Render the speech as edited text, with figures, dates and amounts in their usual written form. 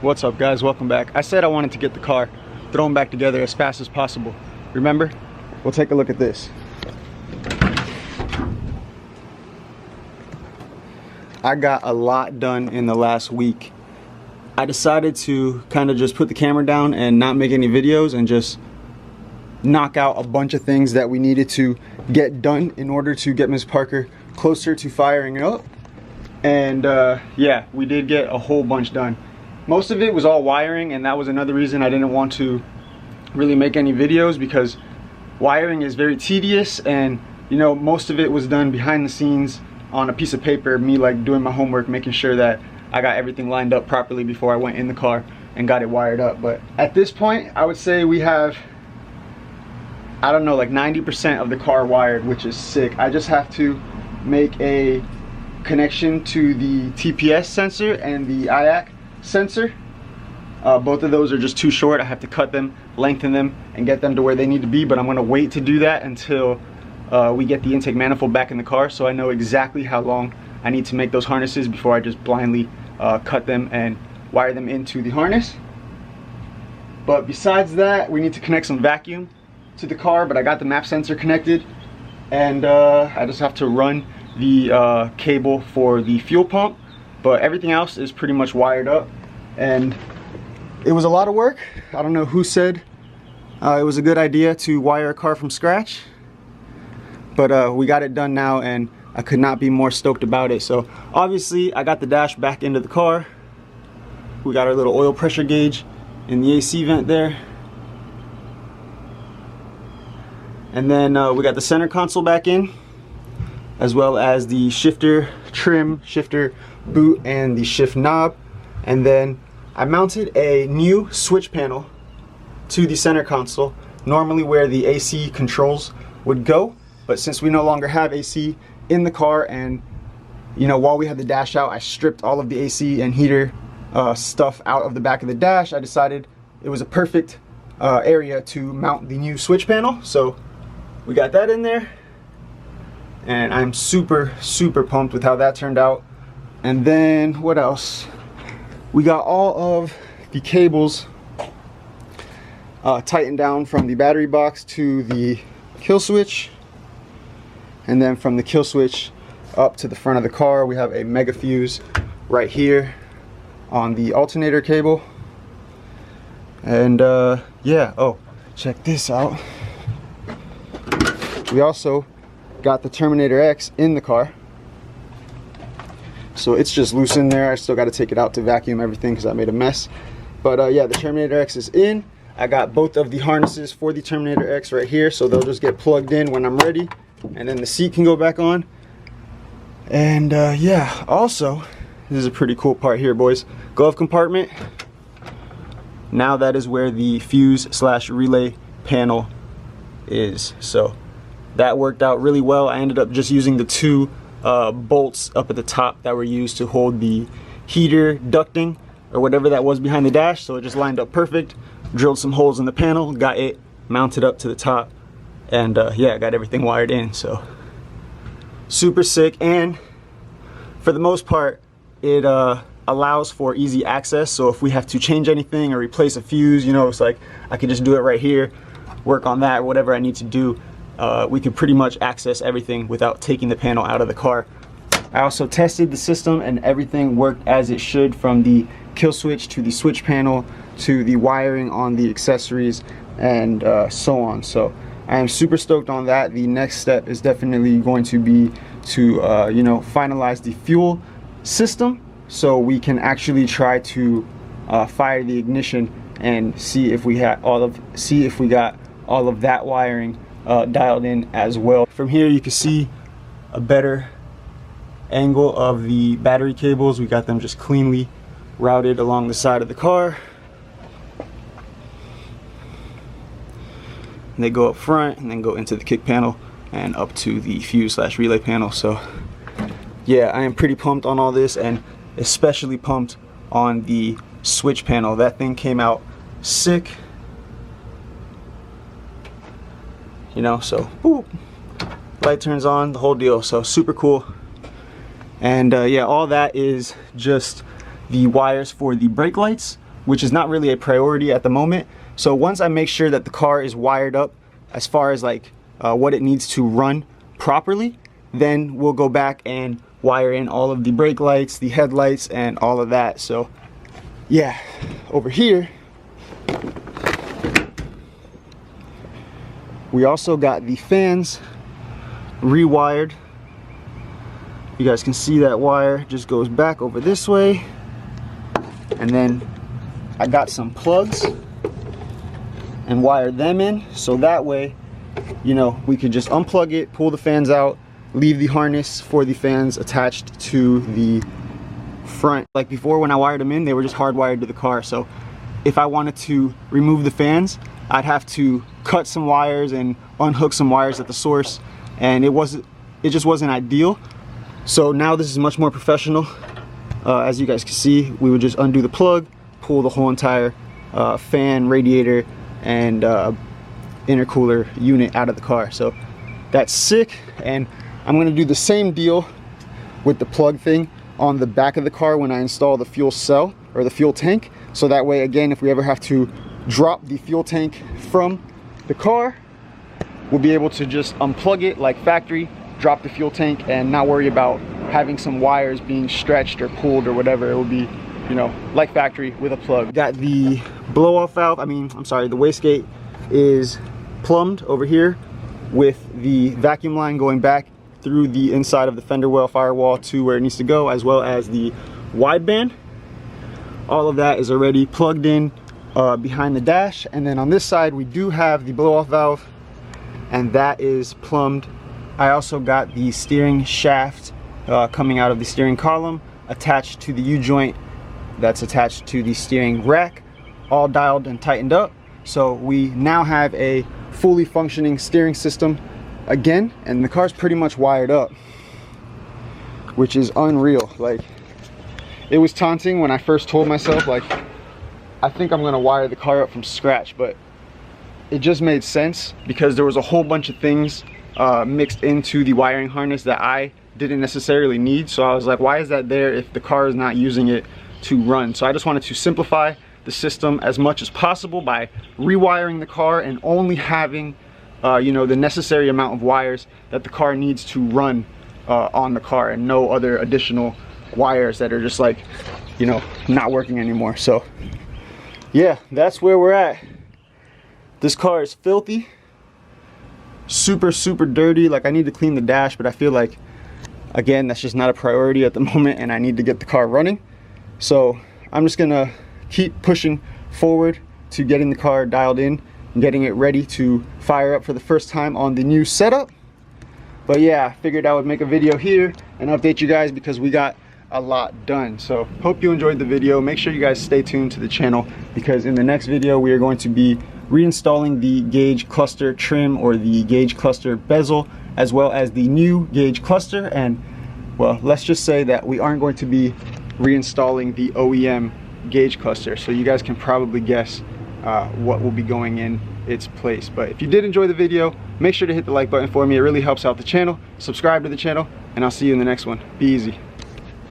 What's up, guys? Welcome back. I said I wanted to get the car thrown back together as fast as possible. Remember? We'll take a look at this. I got a lot done in the last week. I decided to kind of just put the camera down and not make any videos and just knock out a bunch of things that we needed to get done in order to get Ms. Parker closer to firing up. And yeah, we did get a whole bunch done. Most of it was all wiring, and that was another reason I didn't want to really make any videos, because wiring is very tedious, and you know, most of it was done behind the scenes on a piece of paper, me like doing my homework, making sure that I got everything lined up properly before I went in the car and got it wired up. But at this point, I would say we have, I don't know, like 90% of the car wired, which is sick. I just have to make a connection to the TPS sensor and the IAC sensor. Both of those are just too short. I have to cut them, lengthen them, and get them to where they need to be, but I'm going to wait to do that until we get the intake manifold back in the car, so I know exactly how long I need to make those harnesses before I just blindly cut them and wire them into the harness. But besides that, we need to connect some vacuum to the car, but I got the map sensor connected, and I just have to run the cable for the fuel pump. But everything else is pretty much wired up, and it was a lot of work. I don't know who said it was a good idea to wire a car from scratch, but we got it done now, and I could not be more stoked about it. So obviously I got the dash back into the car. We got our little oil pressure gauge in the AC vent there, and then we got the center console back in, as well as the shifter trim, shifter boot, and the shift knob. And then I mounted a new switch panel to the center console, normally where the AC controls would go, but since we no longer have AC in the car, and you know, while we had the dash out, I stripped all of the AC and heater stuff out of the back of the dash. I decided it was a perfect area to mount the new switch panel, so we got that in there, and I'm super pumped with how that turned out. And then what else? We got all of the cables tightened down from the battery box to the kill switch, and then from the kill switch up to the front of the car. We have a mega fuse right here on the alternator cable. And yeah, oh, check this out. We also got the Terminator X in the car, so it's just loose in there. I still got to take it out to vacuum everything because I made a mess. But yeah, the Terminator X is in. I got both of the harnesses for the Terminator X right here, so they'll just get plugged in when I'm ready, and then the seat can go back on. And yeah, also, this is a pretty cool part here, boys. Glove compartment. Now that is where the fuse/relay panel is. So that worked out really well. I ended up just using the two bolts up at the top that were used to hold the heater ducting or whatever that was behind the dash, so it just lined up perfect. Drilled some holes in the panel, got it mounted up to the top, and yeah, got everything wired in. So super sick, and for the most part it allows for easy access. So if we have to change anything or replace a fuse, you know, it's like I can just do it right here, work on that, or whatever I need to do. We can pretty much access everything without taking the panel out of the car. I also tested the system, and everything worked as it should, from the kill switch to the switch panel to the wiring on the accessories, and so on. So I am super stoked on that. The next step is definitely going to be to you know, finalize the fuel system, so we can actually try to fire the ignition and see if we got all of that wiring dialed in as well. From here you can see a better angle of the battery cables. We got them just cleanly routed along the side of the car, and they go up front and then go into the kick panel and up to the fuse/relay panel. So yeah, I am pretty pumped on all this, and especially pumped on the switch panel. That thing came out sick, you know, so boop, light turns on, the whole deal. So super cool. And yeah, all that is just the wires for the brake lights. which is not really a priority at the moment. So once I make sure that the car is wired up as far as like what it needs to run properly, then we'll go back and wire in all of the brake lights, the headlights, and all of that. So yeah, over here we also got the fans rewired. You guys can see that wire just goes back over this way, and then I got some plugs and wired them in, so that way, you know, we could just unplug it, pull the fans out, leave the harness for the fans attached to the front. Like before, when I wired them in, they were just hardwired to the car. So if I wanted to remove the fans, I'd have to cut some wires and unhook some wires at the source, and it just wasn't ideal. So now this is much more professional. As you guys can see, we would just undo the plug, pull the whole entire fan, radiator, and intercooler unit out of the car. So that's sick, and I'm gonna do the same deal with the plug thing on the back of the car when I install the fuel cell or the fuel tank. So that way, again, if we ever have to drop the fuel tank from the car, we'll be able to just unplug it like factory, drop the fuel tank, and not worry about having some wires being stretched or pulled or whatever. It will be, you know, like factory with a plug. Got the blow-off valve, the wastegate is plumbed over here with the vacuum line going back through the inside of the fender well firewall to where it needs to go, as well as the wideband. All of that is already plugged in behind the dash. And then on this side, we do have the blow-off valve, and that is plumbed. I also got the steering shaft coming out of the steering column attached to the U-joint that's attached to the steering rack, all dialed and tightened up. So we now have a fully functioning steering system again, and the car's pretty much wired up, which is unreal. Like, it was taunting when I first told myself, like, I think I'm gonna wire the car up from scratch, but it just made sense because there was a whole bunch of things mixed into the wiring harness that I didn't necessarily need. So I was like, why is that there if the car is not using it to run? So I just wanted to simplify the system as much as possible by rewiring the car and only having you know, the necessary amount of wires that the car needs to run on the car, and no other additional wires that are just like, you know, not working anymore. So yeah, that's where we're at. This car is filthy, super dirty. Like, I need to clean the dash, but I feel like, again, that's just not a priority at the moment, and I need to get the car running. So I'm just gonna keep pushing forward to getting the car dialed in and getting it ready to fire up for the first time on the new setup. But yeah, I figured I would make a video here and update you guys because we got a lot done. So hope you enjoyed the video. Make sure you guys stay tuned to the channel, because in the next video we are going to be reinstalling the gauge cluster trim, or the gauge cluster bezel, as well as the new gauge cluster. And well, let's just say that we aren't going to be reinstalling the OEM gauge cluster, so you guys can probably guess what will be going in its place. But if you did enjoy the video, make sure to hit the like button for me. It really helps out the channel. Subscribe to the channel, and I'll see you in the next one. Be easy.